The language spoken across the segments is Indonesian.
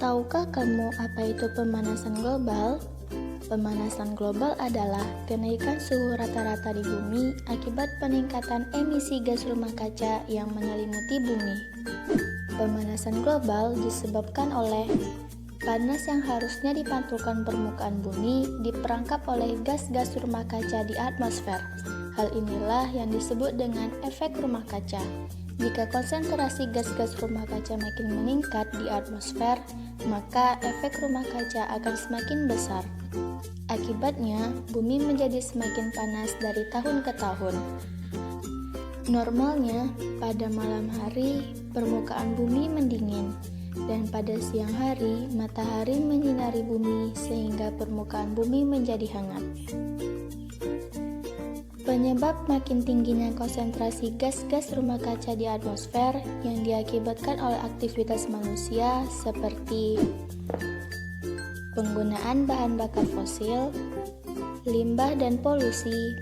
Tahukah kamu apa itu pemanasan global? Pemanasan global adalah kenaikan suhu rata-rata di bumi akibat peningkatan emisi gas rumah kaca yang menyelimuti bumi. Pemanasan global disebabkan oleh panas yang harusnya dipantulkan permukaan bumi diperangkap oleh gas-gas rumah kaca di atmosfer. Hal inilah yang disebut dengan efek rumah kaca. Jika konsentrasi gas-gas rumah kaca makin meningkat di atmosfer, maka efek rumah kaca akan semakin besar. Akibatnya, bumi menjadi semakin panas dari tahun ke tahun. Normalnya, pada malam hari, permukaan bumi mendingin, dan pada siang hari, matahari menyinari bumi sehingga permukaan bumi menjadi hangat. Penyebab makin tingginya konsentrasi gas-gas rumah kaca di atmosfer yang diakibatkan oleh aktivitas manusia seperti penggunaan bahan bakar fosil, limbah dan polusi,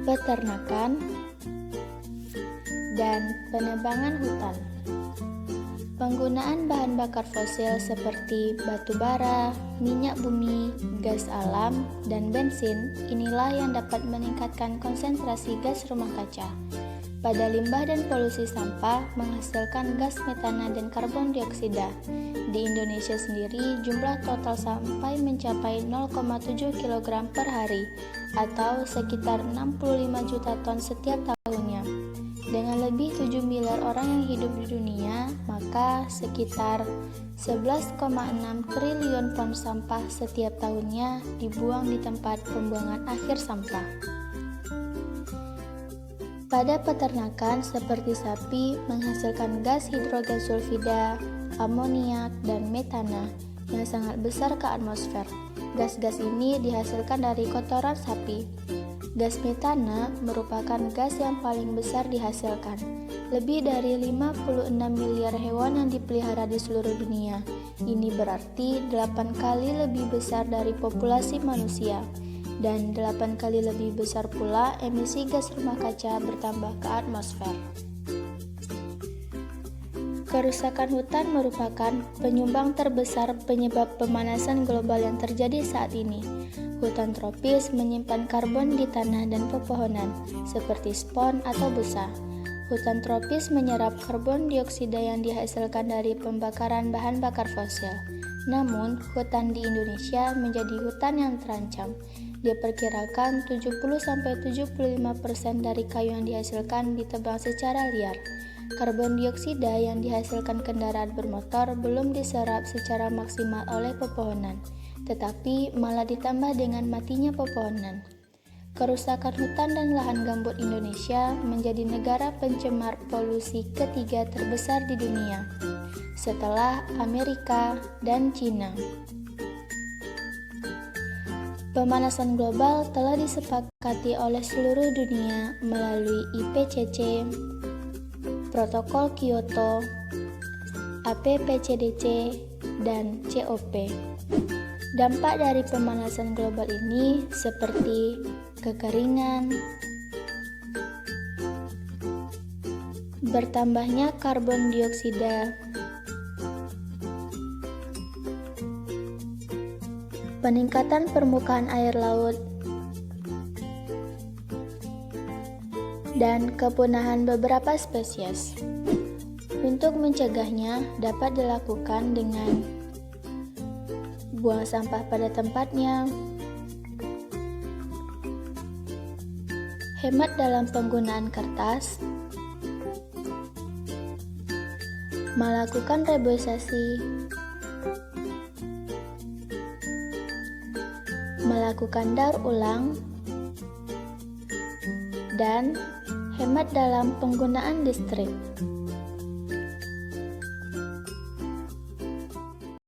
peternakan, dan penebangan hutan. Penggunaan bahan bakar fosil seperti batu bara, minyak bumi, gas alam, dan bensin inilah yang dapat meningkatkan konsentrasi gas rumah kaca. Pada limbah dan polusi sampah menghasilkan gas metana dan karbon dioksida. Di Indonesia sendiri jumlah total sampah mencapai 0,7 kg per hari atau sekitar 65 juta ton setiap tahunnya. Dengan lebih 7 miliar orang yang hidup di dunia, maka sekitar 11,6 triliun ton sampah setiap tahunnya dibuang di tempat pembuangan akhir sampah. Pada peternakan seperti sapi menghasilkan gas hidrogen sulfida, amoniak, dan metana yang sangat besar ke atmosfer. Gas-gas ini dihasilkan dari kotoran sapi. Gas metana merupakan gas yang paling besar dihasilkan. Lebih dari 56 miliar hewan yang dipelihara di seluruh dunia. Ini berarti 8 kali lebih besar dari populasi manusia. Dan 8 kali lebih besar pula emisi gas rumah kaca bertambah ke atmosfer. Kerusakan hutan merupakan penyumbang terbesar penyebab pemanasan global yang terjadi saat ini. Hutan tropis menyimpan karbon di tanah dan pepohonan, seperti spon atau busa. Hutan tropis menyerap karbon dioksida yang dihasilkan dari pembakaran bahan bakar fosil. Namun, hutan di Indonesia menjadi hutan yang terancam. Diperkirakan 70-75% dari kayu yang dihasilkan ditebang secara liar. Karbon dioksida yang dihasilkan kendaraan bermotor belum diserap secara maksimal oleh pepohonan, tetapi malah ditambah dengan matinya pepohonan. Kerusakan hutan dan lahan gambut Indonesia menjadi negara pencemar polusi ketiga terbesar di dunia, setelah Amerika dan Cina. Pemanasan global telah disepakati oleh seluruh dunia melalui IPCC, Protokol Kyoto, APPCDC, dan COP. Dampak dari pemanasan global ini seperti kekeringan, bertambahnya karbon dioksida, peningkatan permukaan air laut, dan kepunahan beberapa spesies. Untuk mencegahnya dapat dilakukan dengan buang sampah pada tempatnya, hemat dalam penggunaan kertas, melakukan reboisasi, melakukan daur ulang, dan hemat dalam penggunaan listrik.